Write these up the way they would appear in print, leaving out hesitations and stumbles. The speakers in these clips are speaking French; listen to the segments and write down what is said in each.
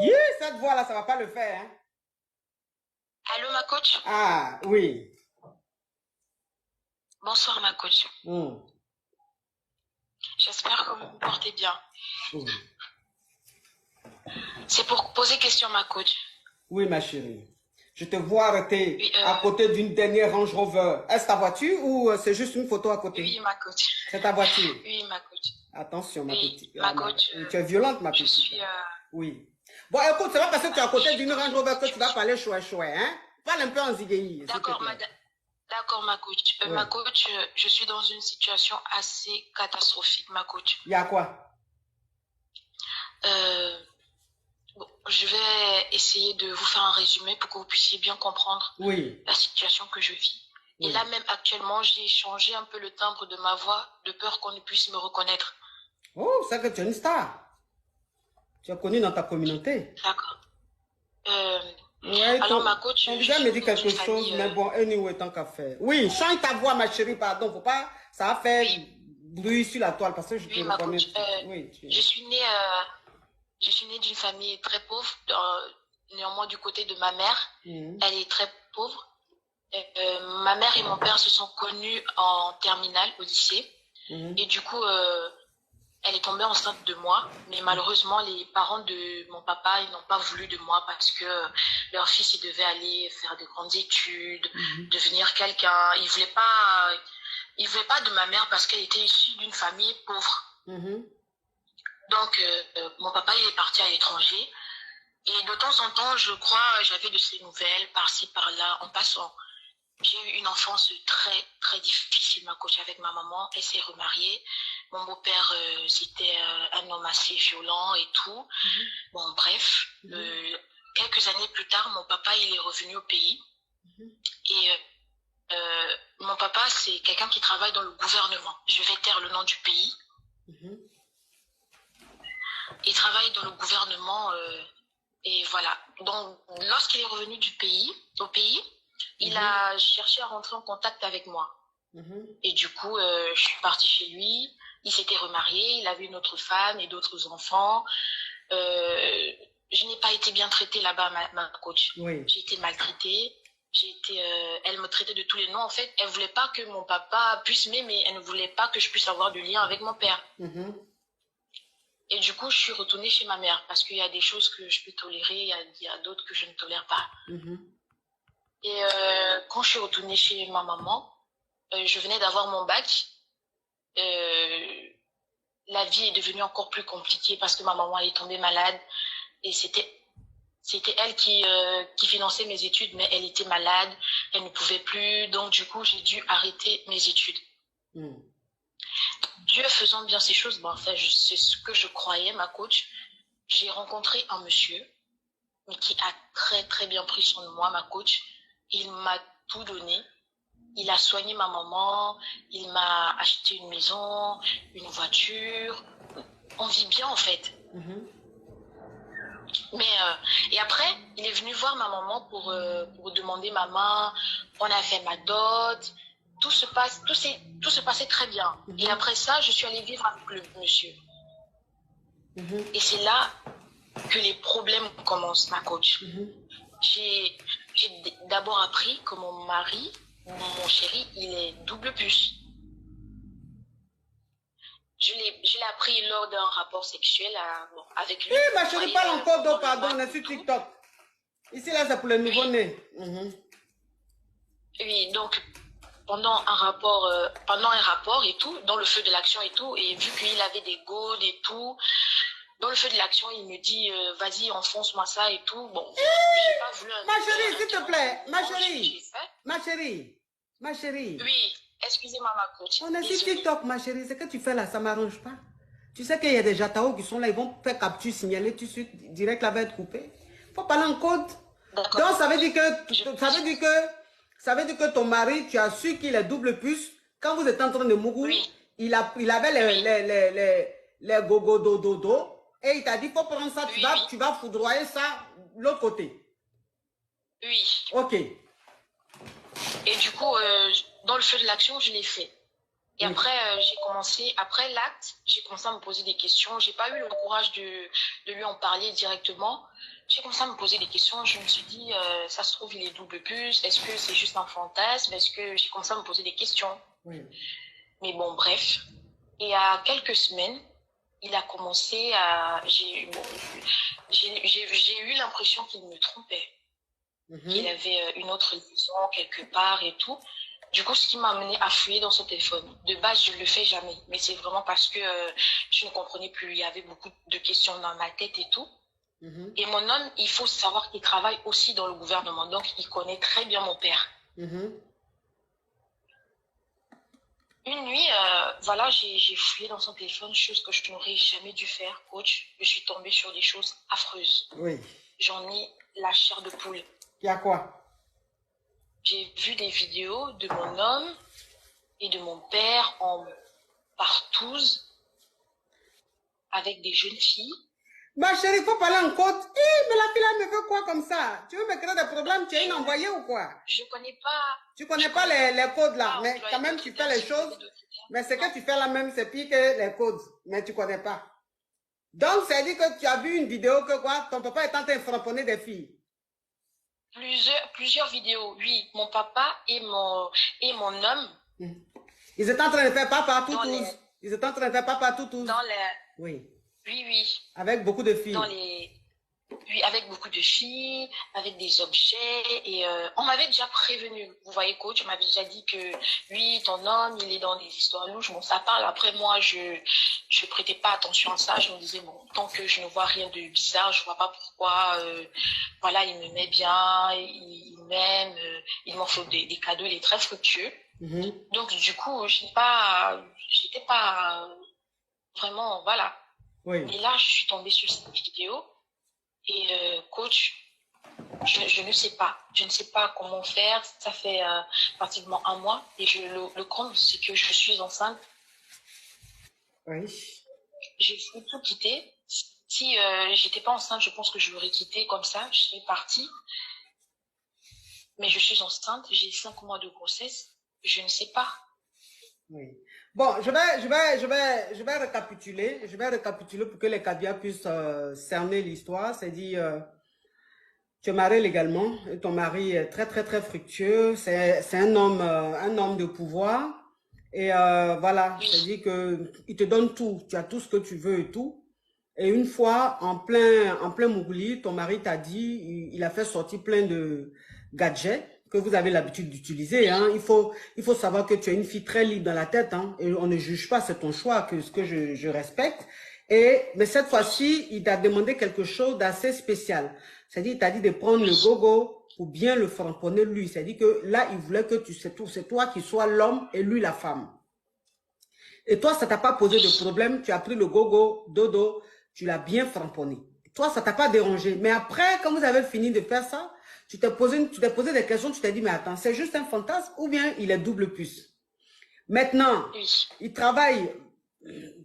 Yeah, cette voix-là, ça va pas le faire. Hein? Allô, ma coach? Ah, oui. Bonsoir, ma coach. Hmm. J'espère que vous vous portez bien. Oui. C'est pour poser question, ma coach. Oui, ma chérie. Je te vois arrêter Oui, à côté d'une dernière Range Rover. Est-ce ta voiture ou c'est juste une photo à côté? oui, ma coach. C'est ta voiture. Oui, ma coach. Attention, ma Oui, petite. ma coach. Oui, tu es violente, ma Je petite. suis... Oui. Bon, écoute, c'est pas parce que tu es à je côté suis d'une dans Range une Rover que tu vas situation... parler chouette, hein? Parle un peu en zigéi, s'il te D'accord, plaît. D'accord, ma coach. Oui. Ma coach, je suis dans une situation assez catastrophique, ma coach. Il y a quoi? Bon, je vais essayer de vous faire un résumé pour que vous puissiez bien comprendre Oui. la situation que je vis. Oui. Et là même actuellement, j'ai changé un peu le timbre de ma voix de peur qu'on ne puisse me reconnaître. Oh, c'est que tu es une star. Tu es connue dans ta communauté. D'accord. Ouais, Alors ma coach, ton je visage me suis dit née dans quelque une chose, famille... mais bon, anyway, tant qu'à faire. Oui, change ta voix, ma chérie, pardon, faut pas, ça va faire Oui, bruit sur la toile parce que je te oui, ma reconnais. coach. Oui, Je suis née d'une famille très pauvre, néanmoins du côté de ma mère. Elle est très pauvre. Ma mère et mon père se sont connus en terminale au lycée. Et du coup, elle est tombée enceinte de moi. Mais malheureusement, les parents de mon papa, ils n'ont pas voulu de moi parce que leur fils, il devait aller faire de grandes études, devenir quelqu'un. Ils voulaient pas de ma mère parce qu'elle était issue d'une famille pauvre. Donc, mon papa, il est parti à l'étranger. Et de temps en temps, je crois, j'avais de ces nouvelles par-ci, par-là, en passant. J'ai eu une enfance très, très difficile, ma coach, avec ma maman. Elle s'est remariée. Mon beau-père, c'était un homme assez violent et tout. Bon, bref. Quelques années plus tard, mon papa, il est revenu au pays. Et mon papa, c'est quelqu'un qui travaille dans le gouvernement. Je vais taire le nom du pays. Il travaille dans le gouvernement et voilà. Donc, lorsqu'il est revenu au pays, il a cherché à rentrer en contact avec moi. Et du coup, je suis partie chez lui. Il s'était remarié, il avait une autre femme et d'autres enfants. Je n'ai pas été bien traitée là-bas, ma coach. Oui. J'ai été maltraitée. Elle me traitait de tous les noms. En fait, elle voulait pas que mon papa puisse m'aimer. Elle ne voulait pas que je puisse avoir de lien avec mon père. Et du coup, je suis retournée chez ma mère parce qu'il y a des choses que je peux tolérer, il y a d'autres que je ne tolère pas. Et quand je suis retournée chez ma maman, je venais d'avoir mon bac. La vie est devenue encore plus compliquée parce que ma maman elle est tombée malade et c'était elle qui finançait mes études, mais elle était malade, elle ne pouvait plus, donc du coup j'ai dû arrêter mes études. Dieu faisant bien ces choses, bon, enfin, c'est ce que je croyais, ma coach. J'ai rencontré un monsieur qui a très très bien pris soin de moi, ma coach. Il m'a tout donné. Il a soigné ma maman, il m'a acheté une maison, une voiture. On vit bien en fait. Mais et après, il est venu voir ma maman pour demander ma main. On a fait ma dot. Tout se passait très bien. Et après ça, je suis allée vivre avec le monsieur. Et c'est là que les problèmes commencent, ma coach. J'ai d'abord appris que mon mari, mon chéri, il est double puce. Je l'ai appris lors d'un rapport sexuel avec lui. Oui, ma chérie, parle encore d'eau, pardon, on est sur TikTok. Ici, là, c'est pour les nouveau-nés. Oui, donc, pendant un rapport et tout, dans le feu de l'action et tout, et vu qu'il avait des godes et tout, dans le feu de l'action, il me dit, vas-y, enfonce-moi ça et tout. Bon, j'ai pas voulu... Ma chérie, s'il te plaît, ma chérie. Oui, excusez-moi, ma coach. On est sur TikTok, ma chérie, ce que tu fais là, ça ne m'arrange pas. Tu sais qu'il y a des jataos qui sont là, ils vont faire capture, signaler, tout de suite, direct là va être coupé. Il faut parler en code. Donc, ça veut dire que ton mari, tu as su qu'il est double puce. Quand vous êtes en train de mourir, il avait les gogo do do do. Et il t'a dit, il faut prendre ça, tu vas foudroyer ça l'autre côté. Oui. Ok. Et du coup, dans le feu de l'action, je l'ai fait. Et après, après l'acte, j'ai commencé à me poser des questions. J'ai pas eu le courage de lui en parler directement. j'ai commencé à me poser des questions. Je me suis dit, ça se trouve, il est double puce. Est-ce que c'est juste un fantasme? Est-ce que j'ai commencé à me poser des questions? Oui. Mais bon, bref. Et il y a quelques semaines, il a commencé à... J'ai eu l'impression qu'il me trompait. Qu'il avait une autre liaison quelque part et tout. Du coup, ce qui m'a amené à fouiller dans son téléphone. De base, je ne le fais jamais. Mais c'est vraiment parce que je ne comprenais plus. Il y avait beaucoup de questions dans ma tête et tout. Et mon homme, il faut savoir qu'il travaille aussi dans le gouvernement. Donc, il connaît très bien mon père. Une nuit, voilà, j'ai fouillé dans son téléphone, chose que je n'aurais jamais dû faire, coach. Je suis tombée sur des choses affreuses. Oui. J'en ai la chair de poule. Il y a quoi? J'ai vu des vidéos de mon homme et de mon père en partouze avec des jeunes filles. Ma chérie, il faut parler en code. Mais la fille là me fait quoi comme ça? Tu veux me créer des problèmes? Tu es une envoyée ou quoi? Je connais pas. Tu connais pas les codes là, mais quand même tu fais les choses. Mais ce que tu fais là même, c'est pire que les codes, mais tu connais pas. Donc, ça dit que tu as vu une vidéo que quoi? Ton papa est en train de frapponner des filles. Plusieurs vidéos, oui. Mon papa et mon homme. Ils étaient en train de faire papa tout tous. Ils étaient en train de faire papa tout tous. Dans les... Oui. Oui. Avec beaucoup de filles. Oui, avec beaucoup de filles, avec des objets. Et on m'avait déjà prévenu. Vous voyez, coach, on m'avait déjà dit que oui, ton homme, il est dans des histoires louches. Bon, ça parle. Après, moi, je prêtais pas attention à ça. Je me disais, bon, tant que je ne vois rien de bizarre, je vois pas pourquoi. Voilà, il me met bien, il m'aime, il m'offre des cadeaux, il est très fructueux. Donc, du coup, j'étais pas vraiment, voilà. Oui. Et là, je suis tombée sur cette vidéo. Et coach, je ne sais pas. Je ne sais pas comment faire. Ça fait pratiquement un mois. Et le compte, c'est que je suis enceinte. Oui. J'ai voulu tout quitter. Si j'étais pas enceinte, je pense que je l'aurais quitté comme ça. Je serais partie. Mais je suis enceinte. J'ai 5 mois de grossesse. Je ne sais pas. Oui. Bon, je vais récapituler. Je vais récapituler pour que les caviars puissent cerner l'histoire. C'est-à-dire, tu es marié légalement et ton mari est très, très, très fructueux. C'est un homme de pouvoir. Et voilà, Oui. c'est-à-dire qu'il te donne tout. Tu as tout ce que tu veux et tout. Et une fois, en plein Mowgli, ton mari t'a dit, il a fait sortir plein de gadgets que vous avez l'habitude d'utiliser. Hein. Il faut savoir que tu es une fille très libre dans la tête. Hein, et on ne juge pas, c'est ton choix, ce que je respecte. Mais cette fois-ci, il t'a demandé quelque chose d'assez spécial. C'est-à-dire, il t'a dit de prendre le gogo pour bien le framponner lui. C'est-à-dire que là, il voulait que c'est toi qui sois l'homme et lui la femme. Et toi, ça t'a pas posé de problème. Tu as pris le gogo, dodo, tu l'as bien framponné. Toi, ça t'a pas dérangé. Mais après, quand vous avez fini de faire ça, tu t'es posé des questions, tu t'es dit, mais attends, c'est juste un fantasme ou bien il est double puce? Maintenant, il travaille,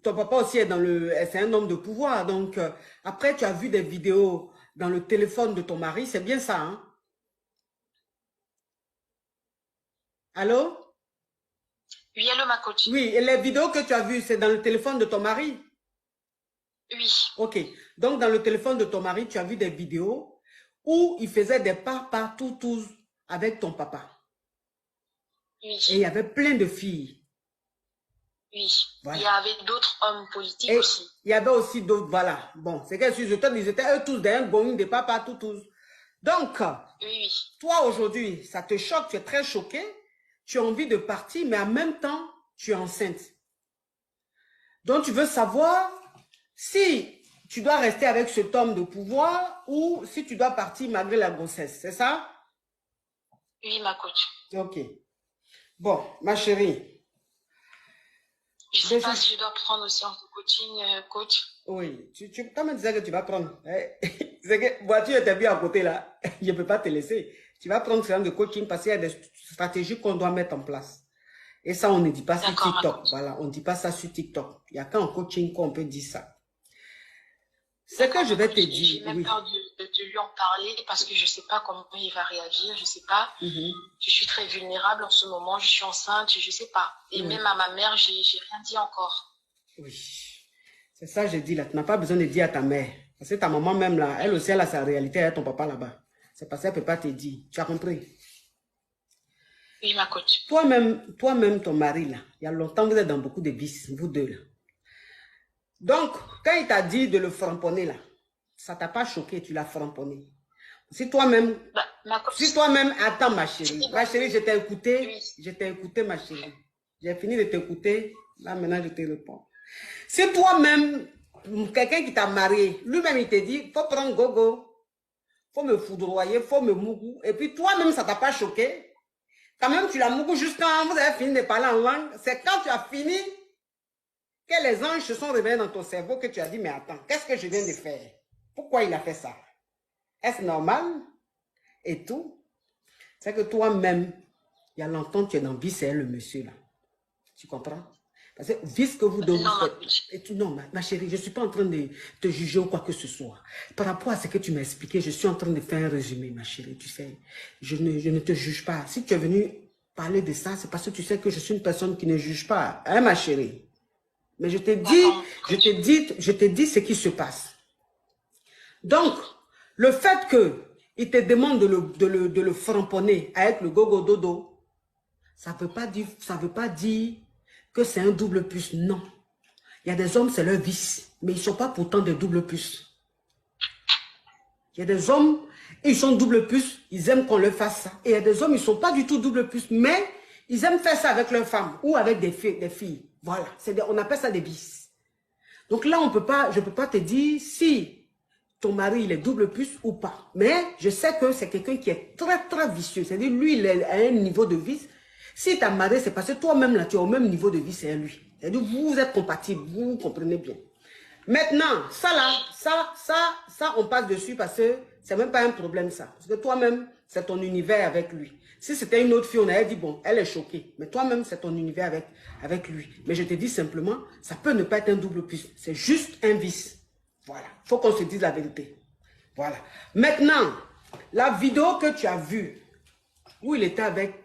ton papa aussi c'est un homme de pouvoir. Donc, après, tu as vu des vidéos dans le téléphone de ton mari, c'est bien ça, hein? Allô? Oui, allô, ma coach. Oui, et les vidéos que tu as vues, c'est dans le téléphone de ton mari? Oui. Ok, donc dans le téléphone de ton mari, tu as vu des vidéos où il faisait des papas toutous avec ton papa. Oui. Et il y avait plein de filles. Oui. Voilà. Il y avait d'autres hommes politiques aussi. Il y avait aussi d'autres, voilà. Bon, c'est que ils étaient eux tous des going des papas toutous. Donc, oui. Toi aujourd'hui, ça te choque, tu es très choqué, tu as envie de partir, mais en même temps, tu es enceinte. Donc, tu veux savoir si tu dois rester avec cet homme de pouvoir ou si tu dois partir malgré la grossesse, c'est ça? Oui, ma coach. Ok. Bon, ma chérie. Je ne sais pas si je dois prendre aussi un coaching, coach. Oui, tu me disais que tu vas prendre. C'est que voiture était bien à côté là. Je ne peux pas te laisser. Tu vas prendre ce genre de coaching parce qu'il y a des stratégies qu'on doit mettre en place. Et ça, on ne dit pas sur TikTok. Voilà, on ne dit pas ça sur TikTok. Il n'y a qu'en coaching qu'on peut dire ça. C'est que je vais te dire. J'ai même peur de lui en parler parce que je ne sais pas comment il va réagir. Je ne sais pas. Je suis très vulnérable en ce moment. Je suis enceinte. Je ne sais pas. Et même à ma mère, je n'ai rien dit encore. Oui. C'est ça que je dis là. Tu n'as pas besoin de dire à ta mère. Parce que ta maman même là, elle aussi, elle a sa réalité, elle a ton papa là-bas. C'est parce qu'elle ne peut pas te dire. Tu as compris? Oui, ma coach. Toi-même, ton mari là, il y a longtemps, vous êtes dans beaucoup de vices, vous deux là. Donc, quand il t'a dit de le framponner là, ça ne t'a pas choqué, tu l'as framponné. Si toi-même, attends ma chérie, je t'ai écouté, ma chérie. J'ai fini de t'écouter, là maintenant je te réponds. Si toi-même, quelqu'un qui t'a marié, lui-même il te dit, il faut prendre gogo, il faut me foudroyer, il faut me mougou, et puis toi-même ça ne t'a pas choqué, quand même tu l'as mougou juste quand vous avez fini de parler en langue, c'est quand tu as fini que les anges se sont réveillés dans ton cerveau que tu as dit, mais attends, qu'est-ce que je viens de faire? Pourquoi il a fait ça? Est-ce normal? Et tout. C'est que toi-même, il y a longtemps tu es dans le vice, c'est le monsieur là. Tu comprends? Parce que vice que vous devez faites. Non, ma chérie, je ne suis pas en train de te juger ou quoi que ce soit. Par rapport à ce que tu m'as expliqué, je suis en train de faire un résumé, ma chérie. Tu sais, je ne te juge pas. Si tu es venu parler de ça, c'est parce que tu sais que je suis une personne qui ne juge pas. Hein, ma chérie? Mais je t'ai dit ce qui se passe. Donc, le fait qu'il te demande de le framponner avec le gogo dodo, ça ne veut pas dire que c'est un double plus. Non. Il y a des hommes, c'est leur vice, mais ils ne sont pas pourtant des doubles plus. Il y a des hommes, ils sont double plus, ils aiment qu'on leur fasse ça. Et il y a des hommes, ils ne sont pas du tout double plus, mais ils aiment faire ça avec leurs femmes ou avec des filles. Voilà, on appelle ça des vices. Donc là, je ne peux pas te dire si ton mari, il est double plus ou pas. Mais je sais que c'est quelqu'un qui est très, très vicieux. C'est-à-dire, lui, il est à un niveau de vice. Si tu as marié, c'est parce que toi-même, là, tu es au même niveau de vice et lui. C'est-à-dire, vous êtes compatibles, vous comprenez bien. Maintenant, ça là, on passe dessus parce que c'est même pas un problème, ça. Parce que toi-même, c'est ton univers avec lui. Si c'était une autre fille, on aurait dit, bon, elle est choquée. Mais toi-même, c'est ton univers avec lui. Mais je te dis simplement, ça peut ne pas être un double plus. C'est juste un vice. Voilà. Il faut qu'on se dise la vérité. Voilà. Maintenant, la vidéo que tu as vue, où il était avec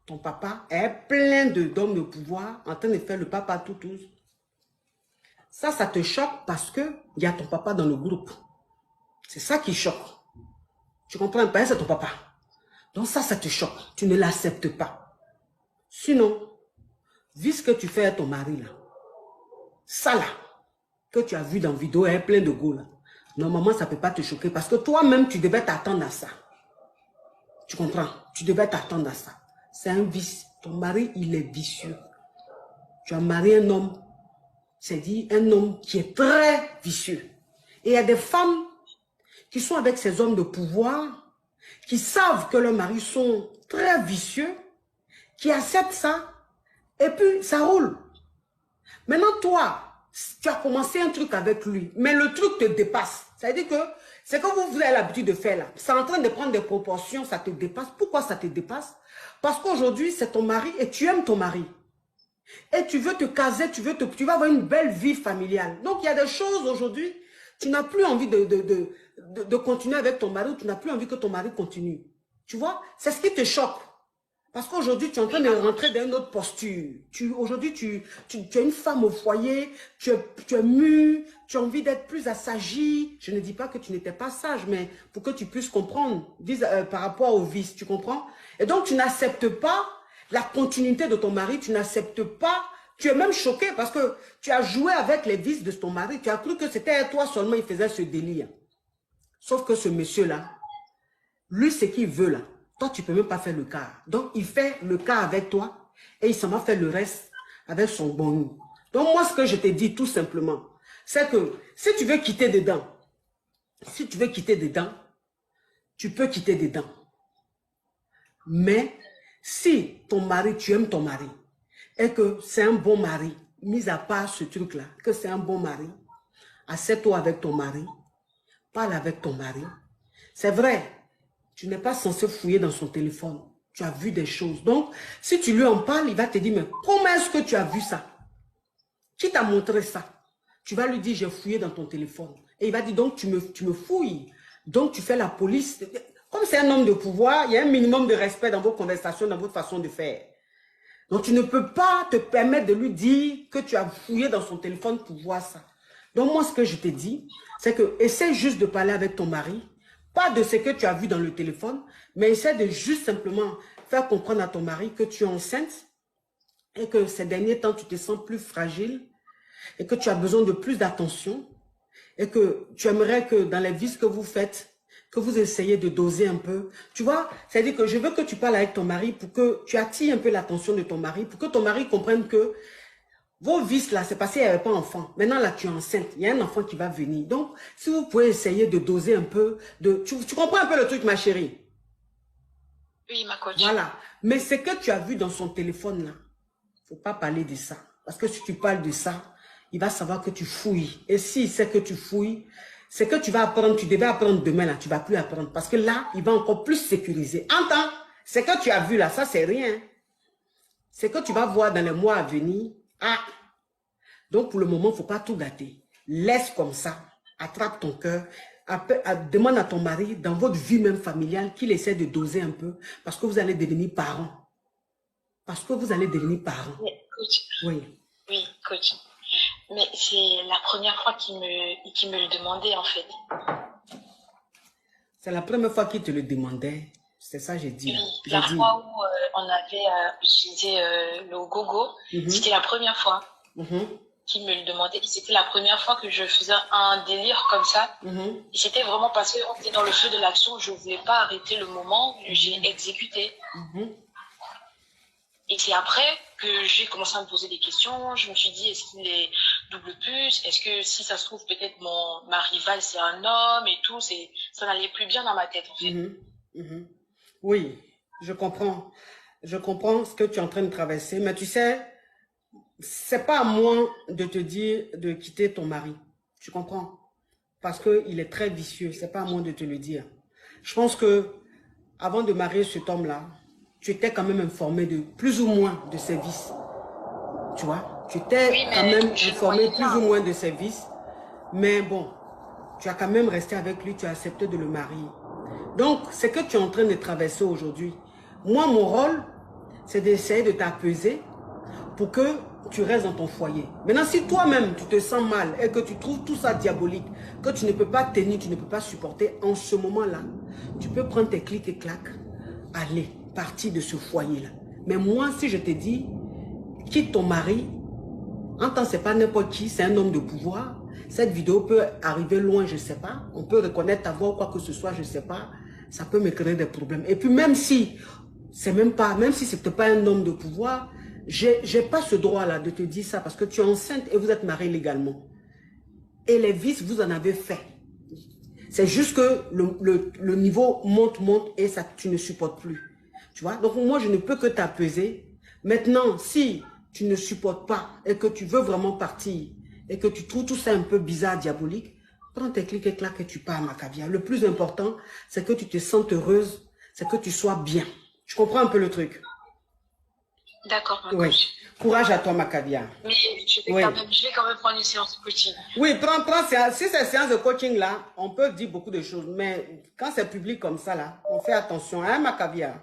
ton papa, est plein d'hommes de pouvoir en train de faire le papa tout. Ça te choque parce qu'il y a ton papa dans le groupe. C'est ça qui choque. Tu comprends pas? C'est ton papa. Donc ça te choque. Tu ne l'acceptes pas. Sinon, vu ce que tu fais à ton mari là, ça là, que tu as vu dans la vidéo, est plein de go là. Normalement, ça ne peut pas te choquer parce que toi-même, tu devais t'attendre à ça. Tu comprends? Tu devais t'attendre à ça. C'est un vice. Ton mari, il est vicieux. Tu as marié un homme, c'est-à-dire un homme qui est très vicieux. Et il y a des femmes qui sont avec ces hommes de pouvoir, qui savent que leurs maris sont très vicieux, qui acceptent ça, et puis ça roule. Maintenant, toi, tu as commencé un truc avec lui, mais le truc te dépasse. C'est-à-dire que c'est que vous avez l'habitude de faire là. C'est en train de prendre des proportions, ça te dépasse. Pourquoi ça te dépasse? Parce qu'aujourd'hui, c'est ton mari et tu aimes ton mari. Et tu veux te caser, tu vas avoir une belle vie familiale. Donc, il y a des choses aujourd'hui, tu n'as plus envie de continuer avec ton mari, ou tu n'as plus envie que ton mari continue. Tu vois, c'est ce qui te choque. Parce qu'aujourd'hui, tu es en train de rentrer dans une autre posture. Aujourd'hui, tu es une femme au foyer, tu es mûre, tu as envie d'être plus assagie. Je ne dis pas que tu n'étais pas sage, mais pour que tu puisses comprendre par rapport au vice, tu comprends? Et donc, tu n'acceptes pas la continuité de ton mari, tu n'acceptes pas, tu es même choqué parce que tu as joué avec les vices de ton mari, tu as cru que c'était toi seulement, il faisait ce délire. Sauf que ce monsieur-là, lui, ce qu'il veut là, toi, tu ne peux même pas faire le cas. Donc, il fait le cas avec toi et il s'en va faire le reste avec son bon nous. Donc, moi, ce que je te dis tout simplement, c'est que si tu veux quitter dedans, tu peux quitter dedans. Mais si ton mari, tu aimes ton mari et que c'est un bon mari, mis à part ce truc-là, que c'est un bon mari, assieds-toi avec ton mari, parle avec ton mari. C'est vrai, tu n'es pas censé fouiller dans son téléphone. Tu as vu des choses. Donc, si tu lui en parles, il va te dire, mais comment est-ce que tu as vu ça? Qui t'a montré ça? Tu vas lui dire, j'ai fouillé dans ton téléphone. Et il va dire, donc tu me fouilles. Donc, tu fais la police. Comme c'est un homme de pouvoir, il y a un minimum de respect dans vos conversations, dans votre façon de faire. Donc, tu ne peux pas te permettre de lui dire que tu as fouillé dans son téléphone pour voir ça. Donc moi, ce que je te dis, c'est que essaie juste de parler avec ton mari, pas de ce que tu as vu dans le téléphone, mais essaie de juste simplement faire comprendre à ton mari que tu es enceinte et que ces derniers temps, tu te sens plus fragile et que tu as besoin de plus d'attention et que tu aimerais que dans les visites que vous faites, que vous essayez de doser un peu. Tu vois, c'est-à-dire que je veux que tu parles avec ton mari pour que tu attires un peu l'attention de ton mari, pour que ton mari comprenne que vos vices là, c'est parce qu'il n'y avait pas d'enfant. Maintenant là, tu es enceinte, il y a un enfant qui va venir. Donc, si vous pouvez essayer de doser un peu, tu comprends un peu le truc, ma chérie? Oui, ma coach. Voilà. Mais ce que tu as vu dans son téléphone là, il ne faut pas parler de ça. Parce que si tu parles de ça, il va savoir que tu fouilles. Et s'il sait que tu fouilles, c'est que tu vas apprendre, tu devais apprendre demain là, tu ne vas plus apprendre. Parce que là, il va encore plus sécuriser. Entends, ce que tu as vu là, ça c'est rien. Ce que tu vas voir dans les mois à venir, ah. Donc pour le moment, il ne faut pas tout gâter. Laisse comme ça, attrape ton cœur, demande à ton mari, dans votre vie même familiale, qu'il essaie de doser un peu, parce que vous allez devenir parents. Parce que vous allez devenir parents. Mais, coach. Oui. Oui, coach. Mais c'est la première fois qu'il me le demandait, en fait. C'est la première fois qu'il te le demandait. C'est ça que j'ai dit. Oui, la fois où on avait utilisé le gogo, c'était la première fois qu'il me le demandait. C'était la première fois que je faisais un délire comme ça. Et c'était vraiment parce qu'on était dans le feu de l'action. Je ne voulais pas arrêter le moment où j'ai exécuté. Et c'est après que j'ai commencé à me poser des questions. Je me suis dit, est-ce qu'il est double puce? Est-ce que si ça se trouve, peut-être ma rivale, c'est un homme et tout. Ça n'allait plus bien dans ma tête, en fait. Oui, je comprends. Je comprends ce que tu es en train de traverser. Mais tu sais, c'est pas à moi de te dire de quitter ton mari. Tu comprends? Parce qu'il est très vicieux. C'est pas à moi de te le dire. Je pense que avant de marier cet homme-là, tu étais quand même informé de plus ou moins de ses vices. Tu vois? Tu étais quand même informé plus ou moins de ses vices. Mais bon, tu as quand même resté avec lui, tu as accepté de le marier. Donc, ce que tu es en train de traverser aujourd'hui, moi, mon rôle, c'est d'essayer de t'apaiser pour que tu restes dans ton foyer. Maintenant, si toi-même, tu te sens mal et que tu trouves tout ça diabolique, que tu ne peux pas tenir, tu ne peux pas supporter, en ce moment-là, tu peux prendre tes clics et claques, aller, partir de ce foyer-là. Mais moi, si je te dis, quitte ton mari, entends, c'est pas n'importe qui, c'est un homme de pouvoir. Cette vidéo peut arriver loin, je ne sais pas. On peut reconnaître ta voix ou quoi que ce soit, je ne sais pas. Ça peut me créer des problèmes. Et puis même si c'est même si c'est pas un homme de pouvoir, j'ai pas ce droit-là de te dire ça parce que tu es enceinte et vous êtes mariée légalement. Et les vices, vous en avez fait. C'est juste que le niveau monte et ça, tu ne supportes plus. Tu vois? Donc moi, je ne peux que t'apaiser. Maintenant, si tu ne supportes pas et que tu veux vraiment partir et que tu trouves tout ça un peu bizarre, diabolique, prends tes clics et claques et tu pars, ma caviar. Le plus important, c'est que tu te sentes heureuse, c'est que tu sois bien. Tu comprends un peu le truc? D'accord, ma coach. Courage à toi, ma caviar. Mais je vais quand même prendre une séance de coaching. Oui, prends si c'est séance de coaching là, on peut dire beaucoup de choses. Mais quand c'est public comme ça là, on fait attention, hein, ma caviar?